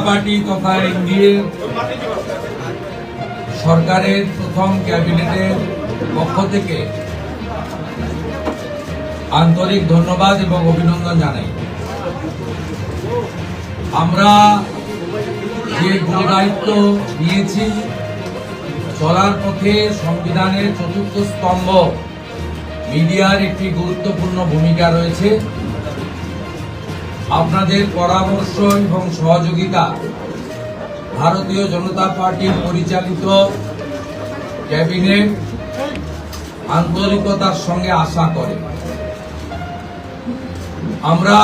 Party তথা NDA সরকারের প্রথম ক্যাবিনেটের পক্ষ থেকে আন্তরিক ধন্যবাদ এবং অভিনন্দন জানাই। আমরা যে গুরুদায়িত্ব নিয়েছি, চলার পথে সংবিধানের চতুর্থ স্তম্ভ মিডিয়ার একটি গুরুত্বপূর্ণ ভূমিকা রয়েছে। আপনাদের পরামর্শ এবং সহযোগিতা ভারতীয় জনতা পার্টির পরিচালিত ক্যাবিনেট আন্তরিকতার সঙ্গে আশা করে। আমরা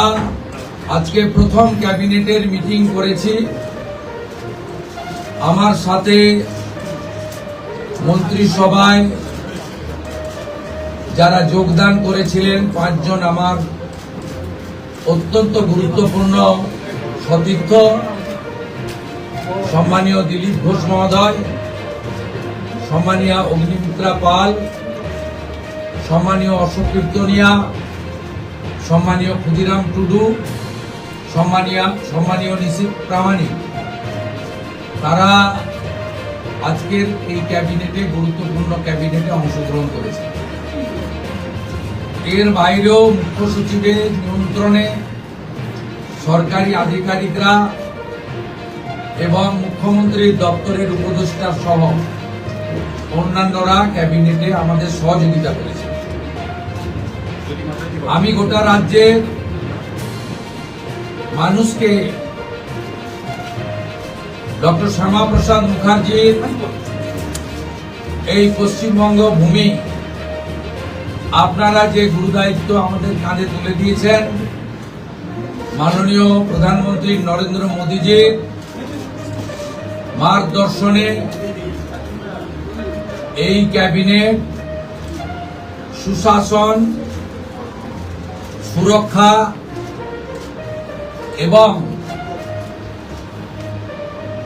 আজকে প্রথম ক্যাবিনেটের মিটিং করেছি। আমার সাথে মন্ত্রিসভায় যারা যোগদান করেছিলেন 5 জন আমার অত্যন্ত গুরুত্বপূর্ণ সতীর্থ, সম্মানীয় দিলীপ ঘোষ মহোদয়, সম্মানীয় অগ্নিমিত্রা পাল, সম্মানীয় অশোক কীর্তনিয়া, সম্মানীয় ক্ষুদিরাম টুডু, সম্মানীয় নিশীথ প্রামাণিক, তারা আজকের এই ক্যাবিনেটে গুরুত্বপূর্ণ ক্যাবিনেটে অংশগ্রহণ করেছে। এর বাইরেও মুখ্য সচিবের নিয়ন্ত্রণে সরকারি আধিকারিকরা এবং মুখ্যমন্ত্রীর দপ্তরের উপদেষ্টা সহ অন্যান্যরা ক্যাবিনেটে আমাদের সহযোগিতা করেছে। আমি গোটা রাজ্যের মানুষকে ডক্টর শ্যামাপ্রসাদ মুখার্জির এই পশ্চিমবঙ্গ ভূমি আপনারা যে গুরুদায়িত্ব আমাদের কাঁধে তুলে দিয়েছেন, মাননীয় প্রধানমন্ত্রী নরেন্দ্র মোদীজির মার্গদর্শনে এই ক্যাবিনেট সুশাসন, সুরক্ষা এবং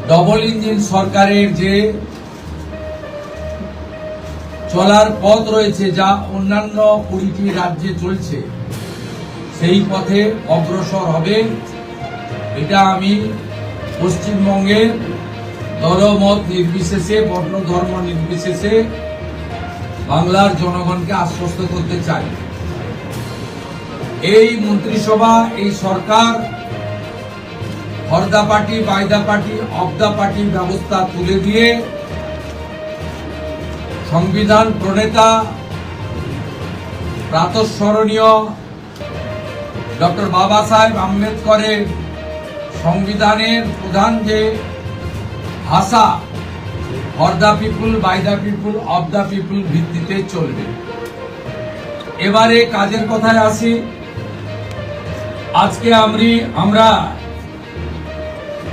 ডবল ইঞ্জিন সরকারের যে চলার পথ রয়েছে, যা অন্যান্য 20টি রাজ্যে চলছে, সেই পথে অগ্রসর হবে। এটা আমি পশ্চিমবঙ্গের দলমত নির্বিশেষে, বর্ণ ধর্ম নির্বিশেষে বাংলার জনগণকে আশ্বস্ত করতে চাই। এই মন্ত্রিসভা, এই সরকার for the party, by the party, of the party ব্যবস্থা তুলে দিয়ে সংবিধান প্রণেতা প্রাতঃস্মরণীয় ডক্টর বাবা সাহেব আম্বেদকরের সংবিধানের প্রধান যে ভাষা for the people, by the people, of the people ভিত্তিতে চলবে। এবারে কাজের কথায় আসি। আজকে আমরা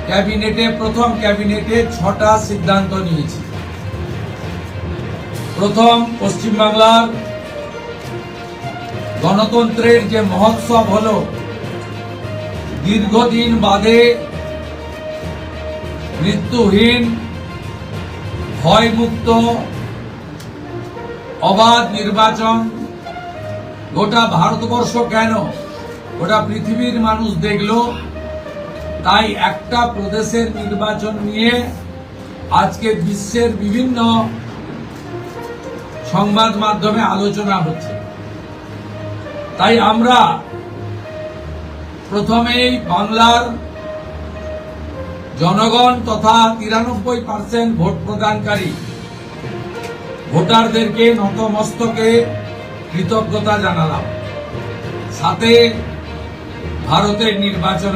ক্যাবিনেটে, প্রথম ক্যাবিনেটে 6টা সিদ্ধান্ত নিয়েছি। প্রথম, পশ্চিমবাংলার গণতন্ত্রের যে মহোৎসব হলো, দীর্ঘদিন বাদে মৃত্যুহীন, ভয়মুক্ত, অবাধ নির্বাচন গোটা ভারতবর্ষ কেন, গোটা পৃথিবীর মানুষ দেখল। তাই একটা প্রদেশের নির্বাচন নিয়ে আজকে বিশ্বের বিভিন্ন সংবাদ মাধ্যমে আলোচনা হচ্ছে। তাই আমরা প্রথমেই বাংলার জনগণ তথা 93% ভোট প্রদানকারী ভোটারদেরকে নতমস্তকে কৃতজ্ঞতা জানালাম। সাথে ভারতের নির্বাচন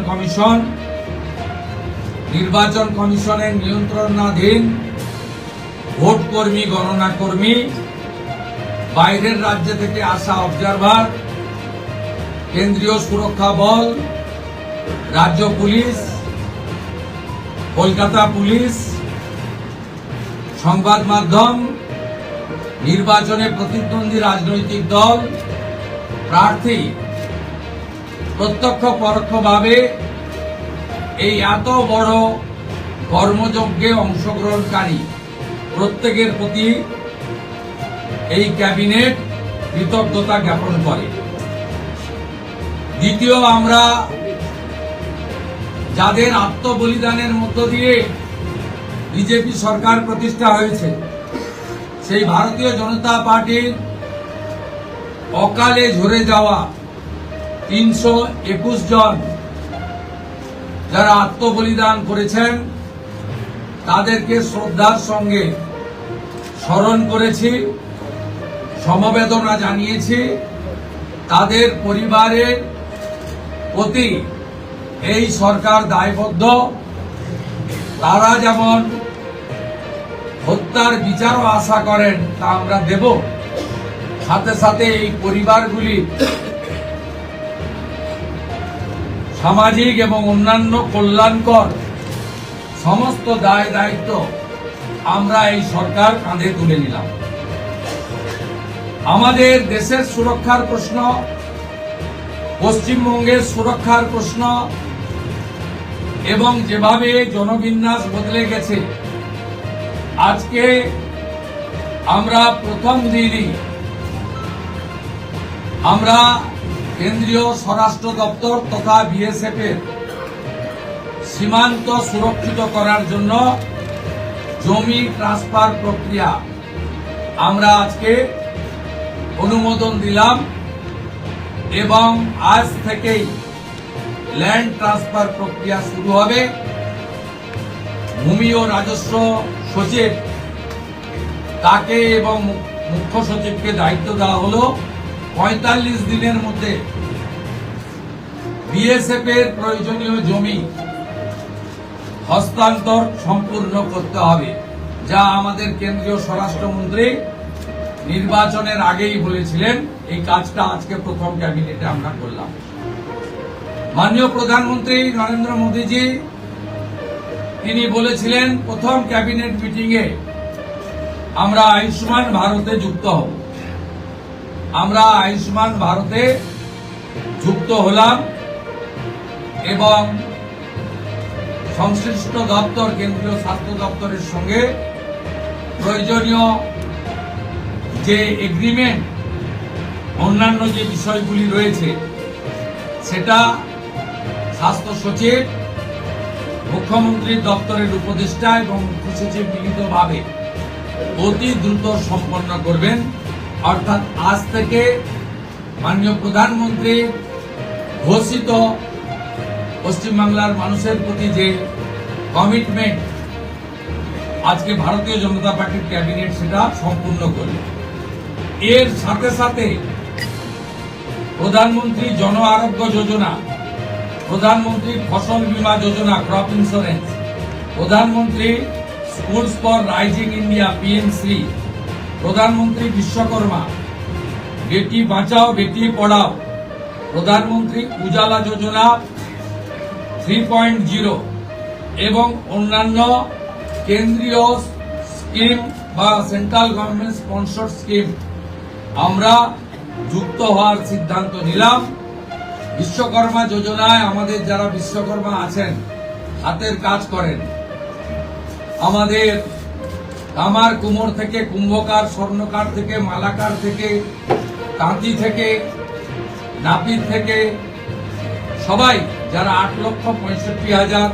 কমিশনের নিয়ন্ত্রণাধীন ভোট কর্মী, গণনা কর্মী, বাইরের রাজ্য থেকে আসা অবজারভার, কেন্দ্রীয় সুরক্ষা বল, রাজ্য পুলিশ, কলকাতা পুলিশ, সংবাদ মাধ্যম, নির্বাচনে প্রতিদ্বন্দ্বী রাজনৈতিক দল, প্রার্থী প্রত্যক্ষ পরোক্ষভাবে এই এত বড় কর্মযজ্ঞে অংশগ্রহণকারী প্রত্যেকের প্রতি এই ক্যাবিনেট কৃতজ্ঞতা জ্ঞাপন করে। দ্বিতীয়, আমরা যাদের আত্মবলিদানের মধ্য দিয়ে বিজেপি সরকার প্রতিষ্ঠা হয়েছে, সেই ভারতীয় জনতা পার্টির অকালে ঝরে যাওয়া 321 জন যারা আত্মবলিদান করেছেন তাদেরকে শ্রদ্ধার সঙ্গে স্মরণ করেছি, সমবেদনা জানিয়েছি। তাদের পরিবারের প্রতি এই সরকার দায়বদ্ধ। তারা যেমন হত্যার বিচারও আশা করেন তা আমরা দেব, সাথে সাথে এই পরিবারগুলি সামাজিক এবং অন্যান্য কল্যাণকর সমস্ত দায় দায়িত্ব আমরা এই সরকার কাঁধে তুলে নিলাম। আমাদের দেশের সুরক্ষার প্রশ্ন, পশ্চিমবঙ্গের সুরক্ষার প্রশ্ন এবং যেভাবে জনবিন্যাস বদলে গেছে, আজকে আমরা প্রথম দিনই আমরা কেন্দ্রীয় স্বরাষ্ট্র দপ্তর তথা বিএসএফ এর সীমান্ত সুরক্ষিত করার জন্য জমি ট্রান্সফার প্রক্রিয়া আমরা আজকে অনুমোদন দিলাম এবং আজ থেকেই ল্যান্ড ট্রান্সফার প্রক্রিয়া শুরু হবে। ভূমি ও রাজস্ব সচিব তাকে এবং মুখ্য সচিবকে দায়িত্ব দেওয়া হলো 45 দিনের মধ্যে বিএসএফ এর প্রয়োজনীয় জমি হস্তান্তর সম্পূর্ণ করতে হবে, যা আমাদের কেন্দ্রীয় স্বরাষ্ট্রমন্ত্রী নির্বাচনের আগেই বলেছিলেন। এই কাজটা আজকে প্রথম ক্যাবিনেটে আমরা করলাম। মাননীয় প্রধানমন্ত্রী নরেন্দ্র মোদীজি তিনি বলেছিলেন প্রথম ক্যাবিনেট মিটিংয়ে আমরা আয়ুষ্মান ভারতে যুক্ত হব। আমরা আয়ুষ্মান ভারতে যুক্ত হলাম এবং সংশ্লিষ্ট দপ্তর কেন্দ্রীয় স্বাস্থ্য দপ্তরের সঙ্গে প্রয়োজনীয় যে এগ্রিমেন্ট অন্যান্য যে বিষয়গুলি রয়েছে সেটা স্বাস্থ্য সচিব, মুখ্যমন্ত্রীর দপ্তরের উপদেষ্টা এবং মুখ্য সচিব মিলিতভাবে অতি দ্রুত সম্পন্ন করবেন। অর্থাৎ আজ থেকে মাননীয় প্রধানমন্ত্রী ঘোষিত পশ্চিমবাংলার মানুষের প্রতি যে কমিটমেন্ট আজকে ভারতীয় জনতা পার্টির ক্যাবিনেট সেটা সম্পূর্ণ করবে। এর সাথে সাথে প্রধানমন্ত্রী জন আরোগ্য যোজনা, প্রধানমন্ত্রী ফসল বীমা যোজনা ক্রপ ইন্স্যুরেন্স, প্রধানমন্ত্রী schools for rising India PMC, প্রধানমন্ত্রী বিশ্বকর্মা, বেটি বাঁচাও বেটি পড়াও, প্রধানমন্ত্রী উজালা যোজনা 3.0 এবং অন্যান্য কেন্দ্রীয় স্কিম বা সেন্ট্রাল গভর্নমেন্ট স্পন্সর স্কিম আমরা যুক্ত হওয়ার সিদ্ধান্ত নিলাম। বিশ্বকর্মা যোজনায় আমাদের যারা বিশ্বকর্মা আছেন, হাতের কাজ করেন, আমাদের কামার কুমোর থেকে কুম্ভকার, স্বর্ণকার থেকে মালাকার থেকে তাঁতি থেকে নাপিত থেকে সবাই যারা 8,65,000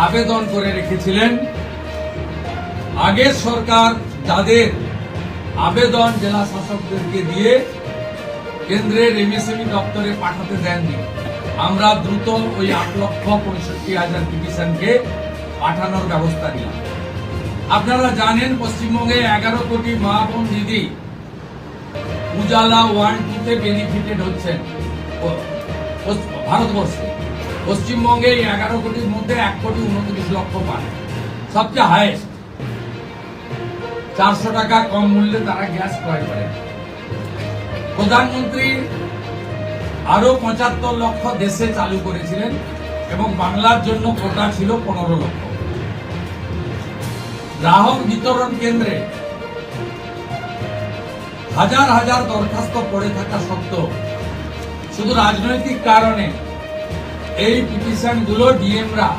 আবেদন করে রেখেছিলেন, আগের সরকার যাদের আবেদন জেলা শাসকদেরকে দিয়ে কেন্দ্রের এমএসএমই দপ্তরে পাঠাতে দেননি, আমরা দ্রুত ওই 8,65,000 পিটিশনকে পাঠানোর ব্যবস্থা নিলাম। আপনারা জানেন পশ্চিমবঙ্গে 11 কোটি মা বোন দিদি উজালা 1-2 বেনিফিটেড হচ্ছেন ভারতবর্ষে। পশ্চিমবঙ্গে 11 কোটির মধ্যে 1,29,00,000 পান, সবচেয়ে হাইয়েস্ট। 400 টাকা কম মূল্যে তারা গ্যাস ক্রয় করেন। প্রধানমন্ত্রী আরো 75 লক্ষ দেশে চালু করেছিলেন এবং বাংলার জন্য কোটা ছিল 15 লক্ষ। গ্রাহক বিতরণ কেন্দ্রে হাজার হাজার দরখাস্ত পড়ে থাকা সত্ত্বেও শুধু রাজনৈতিক কারণে এই পিটিশনগুলো ডিএমরা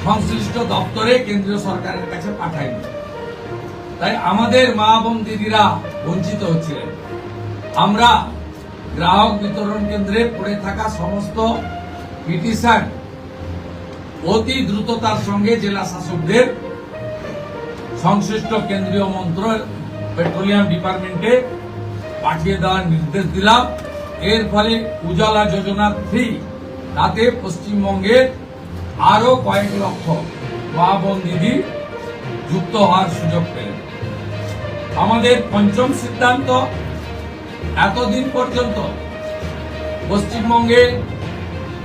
সংশ্লিষ্ট দপ্তরে কেন্দ্রীয় সরকারের কাছে পাঠায়নি। তাই আমাদের মা বোন দিদিরা বঞ্চিত হচ্ছিলেন। আমরা গ্রাহক বিতরণ কেন্দ্রে পড়ে থাকা সমস্ত পিটিশন অতি দ্রুততার সঙ্গে জেলা শাসকদের সংশ্লিষ্ট কেন্দ্রীয় পেট্রোলিয়াম ডিপার্টমেন্টে পাঠিয়ে দেওয়ার নির্দেশ দিলাম। এর ফলে উজালা যোজনা 3 তাতে পশ্চিমবঙ্গের আরো কয়েক লক্ষ মা বোন দিদি যুক্ত হওয়ার সুযোগ পেলেন। আমাদের পঞ্চম সিদ্ধান্ত, এতদিন পর্যন্ত পশ্চিমবঙ্গে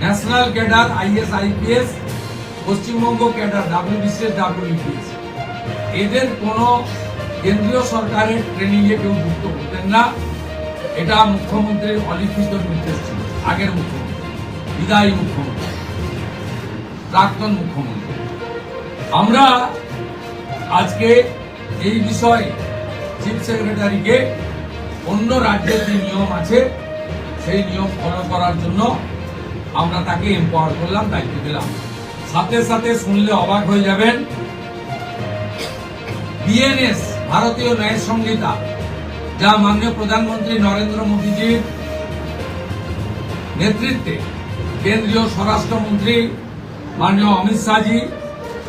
national cadre IAS IPS, Paschimbanga cadre WBCS WBPS এদের কোন কেন্দ্রীয় সরকারের ট্রেনিং এ কেউ যুক্ত করতেন না। এটা মুখ্যমন্ত্রীর অলিখিত নির্দেশ ছিল। আগের মুখ্যমন্ত্রী, বিদায়ী মুখ্যমন্ত্রী, প্রাক্তন মুখ্যমন্ত্রী। আমরা আজকে এই বিষয়ে চিফ সেক্রেটারিকে অন্য রাজ্যের যে নিয়ম আছে সেই নিয়ম ফলো করার জন্য আমরা তাকে এম্পাওয়ার করলাম, দায়িত্ব দিলাম। সাথে সাথে শুনলে অবাক হয়ে যাবেন, BNS ভারতীয় ন্যায় সংহিতা, যা মাননীয় প্রধানমন্ত্রী নরেন্দ্র মোদীজির নেতৃত্বে কেন্দ্রীয় স্বরাষ্ট্রমন্ত্রী মাননীয় অমিত শাহজি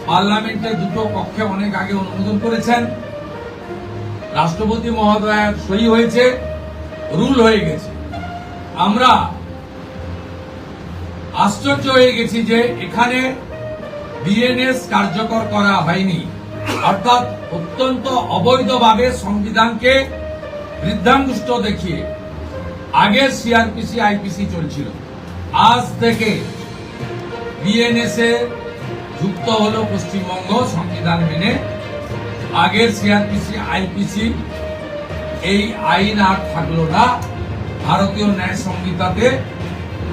পার্লামেন্টের দুটো কক্ষে অনেক আগে অনুমোদন করেছেন, রাষ্ট্রপতি মহোদয়ের সই হয়েছে, রুল হয়ে গেছে। আমরা আশ্চর্য হয়ে গেছি যে এখানে BNS কার্যকর করা হয়নি, অর্থাৎ অত্যন্ত অবৈধভাবে সংবিধানকে বৃদ্ধাঙ্গুষ্ঠ দেখিয়ে আগের CRPC IPC চলছিল। আজ থেকে BNS এ যুক্ত হলো পশ্চিমবঙ্গ সংবিধান মেনে। আগের CRPC IPC এই আইন আর থাকলো না। ভারতীয় ন্যায় সংহিতাতে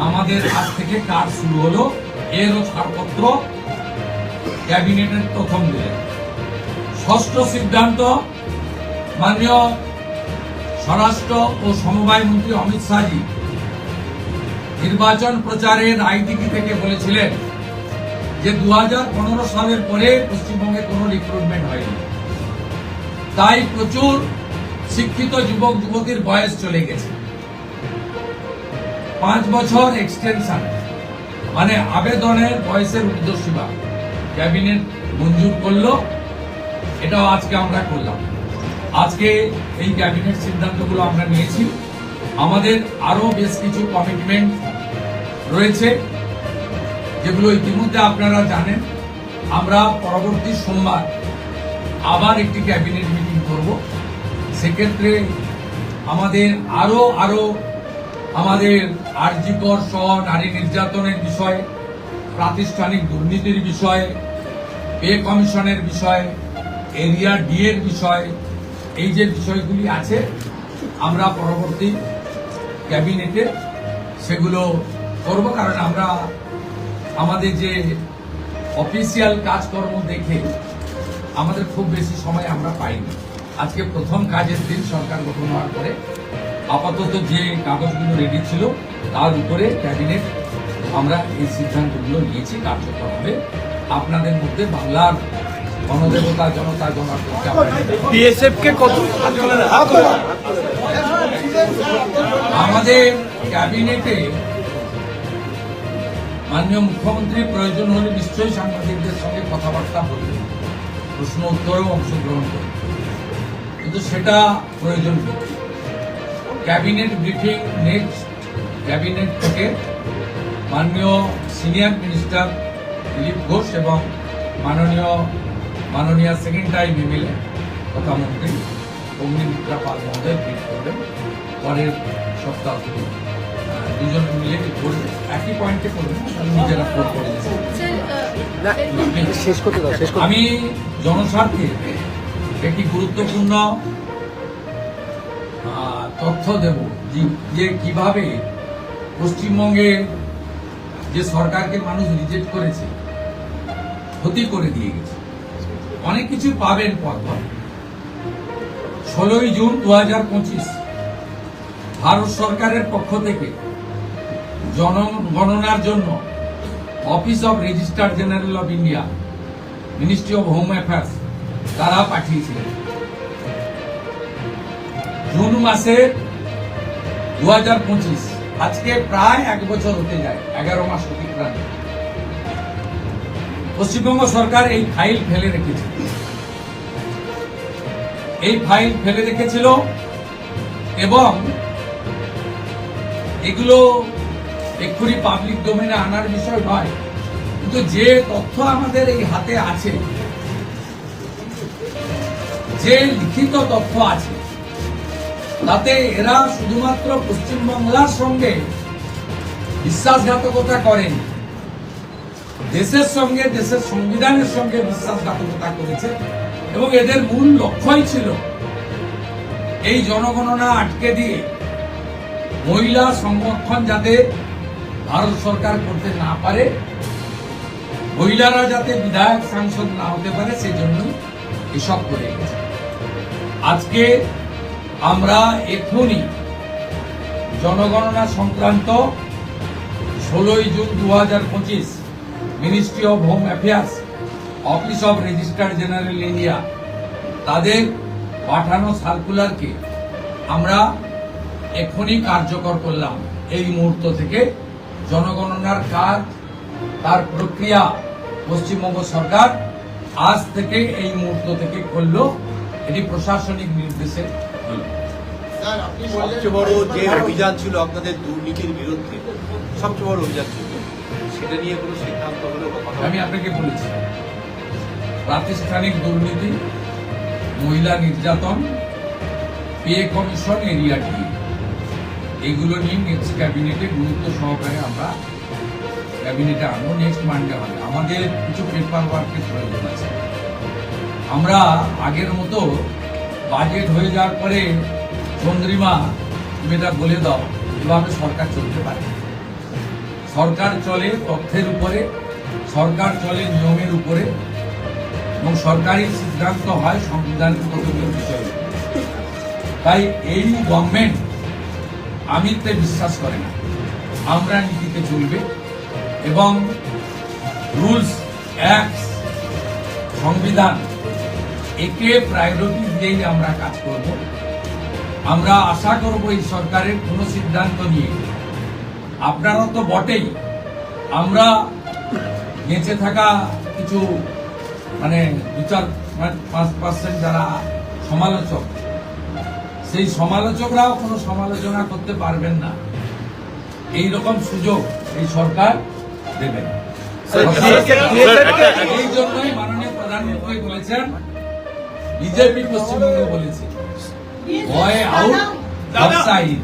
আমাদের আজ থেকে কাজ শুরু হলো। এরও ছাড়পত্র ক্যাবিনেটের প্রথম দিলেন। ষষ্ঠ সিদ্ধান্ত, মাননীয় স্বরাষ্ট্র ও সমবায় মন্ত্রী অমিত শাহজি নির্বাচন প্রচারের রাজনীতি থেকে বলেছিলেন যে 2015 সালের পরে পশ্চিমবঙ্গে কোনো রিক্রুটমেন্ট হয়নি, তাই প্রচুর শিক্ষিত যুবক যুবতীর বয়স চলে গেছে। 5 বছর এক্সটেনশন মানে আবেদনের বয়সের ঊর্ধ্বসীমা ক্যাবিনেট মঞ্জুর করলো। এটাও আজকে আমরা করলাম। আজকে এই ক্যাবিনেট সিদ্ধান্তগুলো আমরা নিয়েছি। আমাদের আরো বেশ কিছু কমিটমেন্ট রয়েছে যেগুলো ইতিমধ্যে আপনারা জানেন। আমরা পরবর্তী সোমবার আবার একটি ক্যাবিনেট মিটিং করব। সেক্ষেত্রে আমাদের আরো আমাদের আরজিকর সহ নারী নির্যাতনের বিষয়ে, প্রাতিষ্ঠানিক দুর্নীতির বিষয়ে, পে কমিশনের বিষয়ে, এরিয়া ডি এর বিষয়, এই যে বিষয়গুলি আছে আমরা পরবর্তী ক্যাবিনেটে সেগুলো করব। কারণ আমরা আমাদের যে অফিসিয়াল কাজকর্ম দেখে আমাদের খুব বেশি সময় আমরা পাইনি। আজকে প্রথম কাজের দিন সরকার গঠন হওয়ার পরে আপাতত যে কাগজগুলো রেডি ছিল তার উপরে ক্যাবিনেট আমরা এই সিদ্ধান্তগুলো নিয়েছি, কার্যকর হবে। আপনাদের মধ্যে বাংলার গণদেবতা জনতা জনার্দনকে আমাদের ক্যাবিনেটে মাননীয় মুখ্যমন্ত্রী প্রয়োজন হলে নিশ্চয়ই সাংবাদিকদের সঙ্গে কথাবার্তা বলবেন, প্রশ্ন উত্তরেও অংশগ্রহণ করবেন, কিন্তু সেটা প্রয়োজন নেই। ক্যাবিনেট ব্রিফিং নেক্সট ক্যাবিনেট থেকে মাননীয় সিনিয়র মিনিস্টার দিলীপ ঘোষ এবং মাননীয় সেকেন্ড টাইম MLA কথামন্ত্রী অগ্নিমিত্রা পাল মহোদয় ব্রিফ করবেন। পরের সপ্তাহ থেকে দুজন মিলে করবে, একই পয়েন্টে করবেন, নিজেরা ফোন করে আমি জনস্বার্থে একটি গুরুত্বপূর্ণ তথ্য দেব যে কিভাবে পশ্চিমবঙ্গে যে সরকারকে মানুষ রিজেক্ট করেছে, ক্ষতি করে দিয়ে গেছে, অনেক কিছু পাবেন পরপর। 16 জুন 2025 ভারত সরকারের পক্ষ থেকে জনগণনার জন্য office of registrar general of India, ministry of home affairs তারা পাঠিয়েছিলেন। জুন মাসে 2025 আজকে প্রায় 1 বছর হতে যায়, 11 মাস অতিক্রান্ত। পশ্চিমবঙ্গ সরকার এই ফাইল ফেলে রেখেছিল। এই ফাইল ফেলে রেখেছিল এবং এগুলো এক্ষুনি পাবলিক ডোমেনে আনার বিষয় নয়, কিন্তু যে তথ্য আমাদের এই হাতে আছে, যে লিখিত তথ্য আছে, তাতে এরা শুধুমাত্র পশ্চিমবাংলার সঙ্গে বিশ্বাসঘাতকতা করেন, দেশের সঙ্গে, দেশের সংবিধানের সঙ্গে বিশ্বাসঘাতকতা করেছে এবং এদের মূল লক্ষ্যই ছিল এই জনগণনা আটকে দিয়ে মহিলা সংরক্ষণ যাতে ভারত সরকার করতে না পারে, মহিলারা যাতে বিধায়ক সাংসদ না হতে পারে, সেই জন্য এসব করে গেছে। আজকে আমরা এখনই জনগণনা সংক্রান্ত 16 June 2025 ministry of home affairs, office of registrar general India, তাদের পাঠানো সার্কুলারকে আমরা এখনই কার্যকর করলাম। এই মুহূর্ত থেকে জনগণনার কাজ, তার প্রক্রিয়া পশ্চিমবঙ্গ সরকার আজ থেকে, এই মুহূর্ত থেকে করলো। এটি প্রশাসনিক নির্দেশে হল। সবচেয়ে বড় যে অভিযান ছিল আপনাদের দুর্নীতির বিরুদ্ধে, সবচেয়ে বড় অভিযান ছিল, সেটা নিয়ে কোনো সিদ্ধান্ত হলো? আমি আপনাকে বলেছি, প্রাতিষ্ঠানিক দুর্নীতি, মহিলা নির্যাতন, পে কমিশন, এরিয়া ডি, এগুলো নিয়ে নেক্সট ক্যাবিনেটে গুরুত্ব সহকারে আমরা ক্যাবিনেটে আনবো। নেক্সট মানডে হবে। আমাদের কিছু পেপার ওয়ার্কের প্রয়োজন আছে। আমরা আগের মতো বাজেট হয়ে যাওয়ার পরে চন্দ্রিমা তুমি এটা বলে দাও, এভাবে সরকার চলতে পারে। সরকার চলে তথ্যের উপরে, সরকার চলে নিয়মের উপরে এবং সরকারি সিদ্ধান্ত হয় সংবিধানগত বিষয়ে। তাই এই গভর্নমেন্ট আমিতে বিশ্বাস করে না, আমরা নীতিতে চলবে এবং রুলস, অ্যাক্ট, সংবিধান, একে প্রায়োরিটি দিয়েই আমরা কাজ করব। আমরা আশা করব এই সরকারের কোনো সিদ্ধান্ত নিয়ে, আপনারা তো বটেই, আমরা বেঁচে থাকা কিছু 2-5% যারা সমালোচক, সেই সমালোচকরাও কোনো সমালোচনা করতে পারবেন না, এই রকম সুযোগ এই সরকার দেবে না। এই জন্যই মাননীয় প্রধানমন্ত্রী বলেছেন, বিজেপি পশ্চিমবঙ্গে বলেছে, ভয় আউট, ব্যবসা ইন।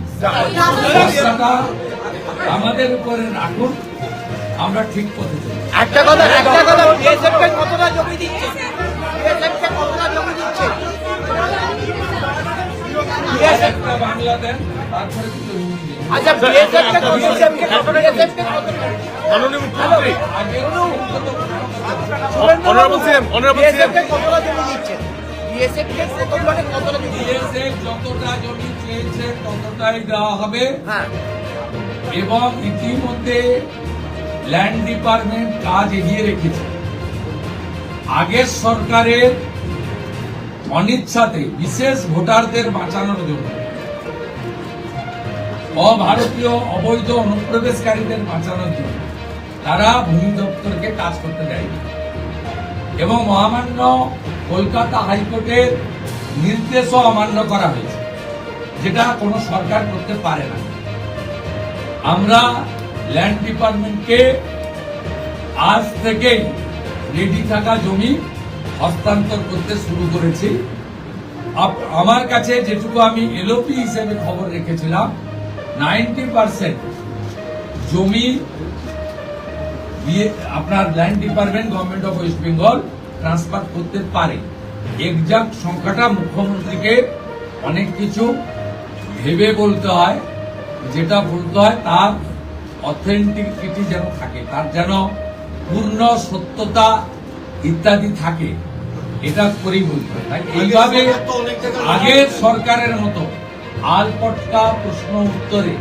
ব্যবসাটা আমাদের উপরে রাখুন, আমরা ঠিক পথে চলি। একটা কথা বিএসএফ কে কতটা জমি দিচ্ছে? বিএসএফ কে কতটা জমি দিচ্ছে? বিএসএফ একটা বাংলা দেন, তারপরে কিছু হিন্দি দিন। আচ্ছা, বিএসএফ কে কতটা মাননীয় মুখ্যমন্ত্রী, বিএসএফ কে কতটা জমি দিচ্ছে? বিএসএফ কে কতটা জমি দিচ্ছে? বিএসএফ যতটা জমি চেয়েছে ততটাই দেওয়া হবে। হ্যাঁ, এবং ইতিমধ্যে ল্যান্ড ডিপার্টমেন্ট কাজ এগিয়ে রেখেছে। আগের সরকারের অনিচ্ছাতে বিশেষ ভোটারদের বাঁচানোর জন্য, অভারতীয় অবৈধ অনুপ্রবেশকারীদের বাঁচানোর জন্য তারা ভূমি দপ্তরকে কাজ করতে দেয়নি এবং মহামান্য কলকাতা হাইকোর্টের নির্দেশও অমান্য করা হয়েছে, যেটা কোনো সরকার করতে পারে না। আমরা ল্যান্ড ডিপার্টমেন্টকে আজ থেকেই রেডি থাকা জমি হস্তান্তর করতে শুরু করেছি। আমার কাছে যেটুকু আমি এলওপি হিসেবে খবর রেখেছিলাম, 90% জমি আপনার land department government of West Bengal transfer করতে পারে। এক্সাক্ট সংখ্যাটা মুখ্যমন্ত্রীকে অনেক কিছু ভেবে বলতে হয়, যেটা বলতে হয় তার অথেন্টিকিটি যেন থাকে, তার যেন পূর্ণ সত্যতা ইত্যাদি থাকে, এটা করেই বলতে হয়। তাই এইভাবে আগের সরকারের মতো আলপটকা প্রশ্ন উত্তরে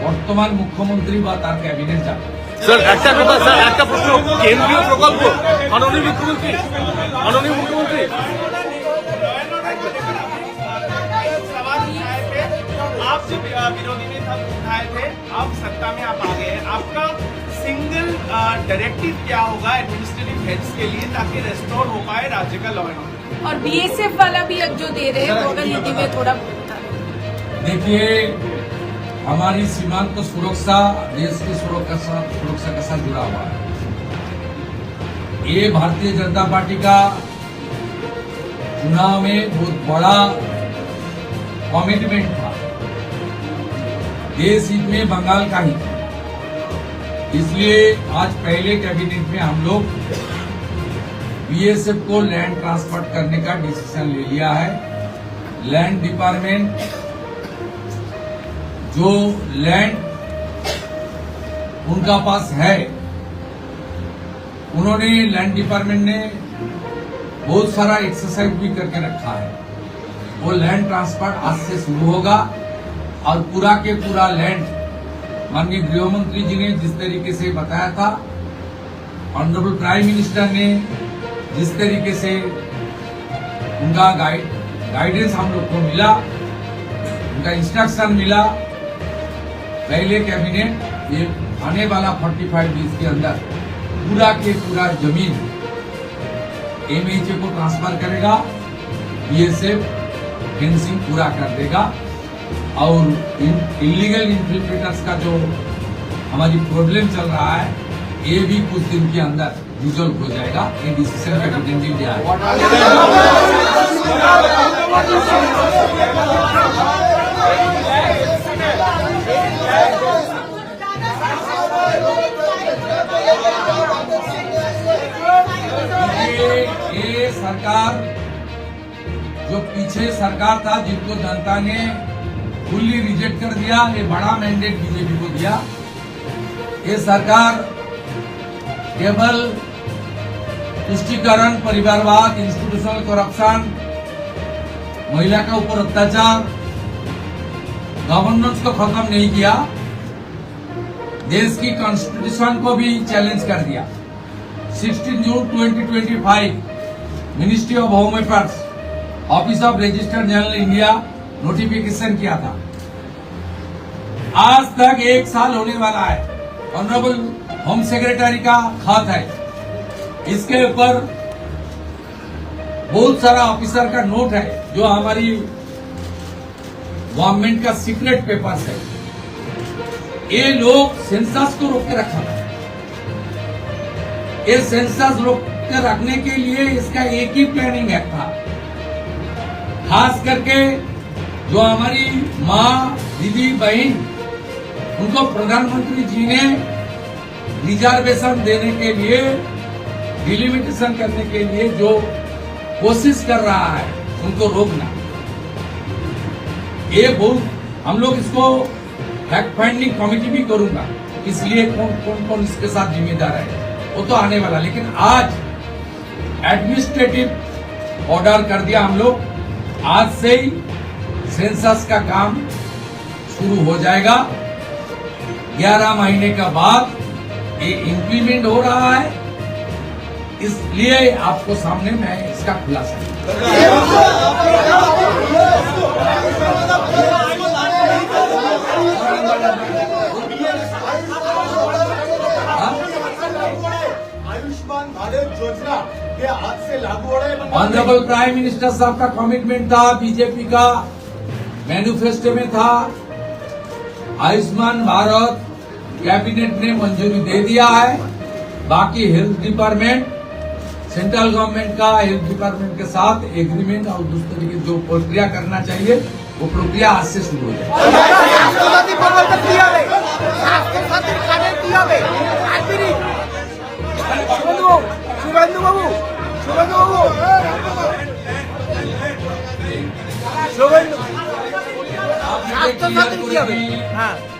বর্তমান মুখ্যমন্ত্রী বা তার ক্যাবিনেট যাবে। স্যার একটা কথা, স্যার একটা প্রশ্ন, কেন্দ্রীয় প্রকল্প, মাননীয় মুখ্যমন্ত্রী, आप जब विरोधी में उठाए थे, आप सत्ता में आप आ गए, आपका सिंगल डायरेक्टिव क्या होगा एडमिनिस्ट्रेटिव हेड्स के लिए ताकि रेस्टोर हो पाए राज्य का लॉ एंड ऑर्डर? और बीएसएफ वाला भी अब जो दे रहे हैं वो अगर हिंदी में थोड़ा देखिए, हमारी सीमांत सुरक्षा देश की सुरक्षा के साथ जुड़ा हुआ है। ये भारतीय जनता पार्टी का चुनाव में बहुत बड़ा कमिटमेंट था, देश हित में बंगाल का हित। इसलिए आज पहले कैबिनेट में हम लोग बीएसएफ को लैंड ट्रांसफर करने का डिसीजन ले लिया है। लैंड डिपार्टमेंट जो लैंड उनका पास है, उन्होंने लैंड डिपार्टमेंट ने बहुत सारा एक्सरसाइज भी करके रखा है। वो लैंड ट्रांसफर आज से शुरू होगा और पूरा के पूरा लैंड माननीय गृह मंत्री जी ने जिस तरीके से बताया था, ऑनरेबल प्राइम मिनिस्टर ने जिस तरीके से उनका गाइडेंस हम लोग को मिला, उनका इंस्ट्रक्शन मिला, पहले कैबिनेट ये आने वाला 45 डेज के अंदर पूरा के पूरा जमीन एमएचए को ट्रांसफर करेगा, बीएसएफ फेंसिंग पूरा कर देगा और इलीगल इन्फिल्ट्रेटर्स का जो हमारी प्रॉब्लम चल रहा है, ये भी कुछ दिन के अंदर रिजॉल्व हो जाएगा। ये डिसीजन कैबिनेट ने लिया है। ये सरकार जो पीछे सरकार था, जिनको जनता ने फुल्ली रिजेक्ट कर दिया, ये बड़ा मैंडेट बीजेपी को दिया। ये सरकार केवल तुष्टीकरण, परिवारवाद, इंस्टीट्यूशनल करप्शन, महिला के ऊपर अत्याचार, गवर्नेंस को खत्म नहीं किया, देश की कॉन्स्टिट्यूशन को भी चैलेंज कर दिया। 16 जून 2025 ministry of home affairs, office of registered general India notification किया था। आज तक 1 साल होने वाला है। ऑनरेबल होम सेक्रेटरी का खत है, इसके ऊपर बहुत सारा ऑफिसर का नोट है, जो हमारी गवर्नमेंट का सीक्रेट पेपर्स है। ये लोग सेंसस को रोक के रखा था। ये सेंसस रोक के रखने के लिए इसका एक ही प्लानिंग एक्ट था। खास करके जो हमारी माँ, दीदी, बहन, उनको प्रधानमंत्री जी ने रिजर्वेशन देने के लिए, डिलिमिटेशन करने के लिए जो कोशिश कर रहा है, उनको रोकना। ये बहुत हम लोग इसको फैक्ट फाइंडिंग कमेटी भी करूंगा, इसलिए कौन इसके साथ जिम्मेदार है वो तो आने वाला। लेकिन आज एडमिनिस्ट्रेटिव ऑर्डर कर दिया हम लोग, आज से ही सेंसस का काम शुरू हो जाएगा। 11 महीने के बाद ये इम्प्लीमेंट हो रहा है, इसलिए आपको सामने मैं इसका खुलासा आयुष्मान भारत योजना के आज से लागू हो रहा है। ऑनरेबल प्राइम मिनिस्टर साहब का कमिटमेंट था, बीजेपी का मैनिफेस्टो में था। आयुष्मान भारत कैबिनेट ने मंजूरी दे दिया है। बाकी हेल्थ डिपार्टमेंट, सेंट्रल गवर्नमेंट का हेल्थ डिपार्टमेंट के साथ एग्रीमेंट और दूसरे की जो प्रक्रिया करना चाहिए, वो प्रक्रिया आज से शुरू हो जाएगी।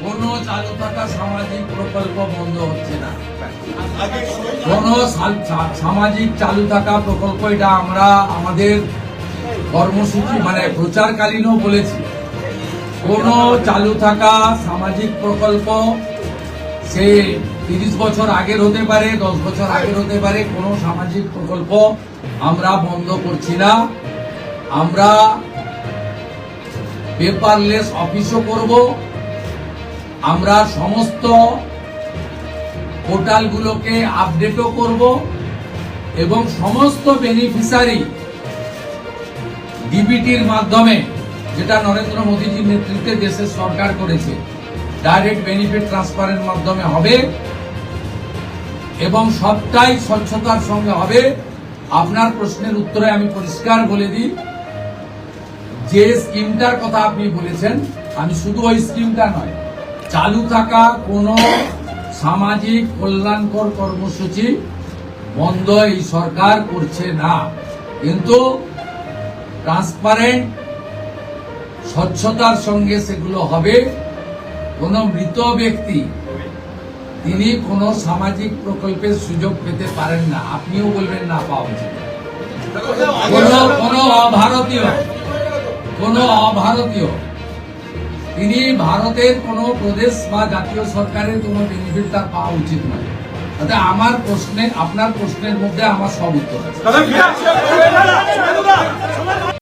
কোনো চালু থাকা সামাজিক প্রকল্প বন্ধ হচ্ছে না। কোন সামাজিক চালু থাকা প্রকল্প, এটা আমরা আমাদের কর্মসূচি মানে প্রচারকালীনও বলেছি। কোন চালু থাকা সামাজিক প্রকল্প সে 30 বছর আগের হতে পারে, 10 বছর আগের হতে পারে, কোন সামাজিক প্রকল্প আমরা বন্ধ করছি না। আমরা পেপারলেস অফিসও করব। আমরা সমস্ত পোর্টালগুলোকে আপডেটও করব এবং সমস্ত বেনিফিশিয়ারি ডিবিটির মাধ্যমে, যেটা নরেন্দ্র মোদীজির নেতৃত্বে দেশের সরকার করেছে, ডাইরেক্ট বেনিফিট ট্রান্সফারের মাধ্যমে হবে এবং সবটাই স্বচ্ছতার সঙ্গে হবে। আপনার প্রশ্নের উত্তরে আমি পরিষ্কার বলে দিই, যে স্কিমটার কথা আপনি বলেছেন, আমি শুধু ওই স্কিমটা নয়, চালু থাকা কোনো সামাজিক কল্যাণকর কর্মসূচি বন্ধ এই সরকার করছে না, কিন্তু ট্রান্সপারেন্ট স্বচ্ছতার সঙ্গে সেগুলো হবে। কোনো মৃত ব্যক্তি তিনি কোনো সামাজিক প্রকল্পের সুযোগ পেতে পারেন না, আপনিও বলবেন না পাওয়া উচিত। কোনো অভারতীয় তিনি ভারতের কোনো প্রদেশ বা জাতীয় সরকারের কোনো বেনিফিট তার পাওয়া উচিত নয়। তাতে আমার প্রশ্নে, আপনার প্রশ্নের মধ্যে আমার সব উত্তর আছে।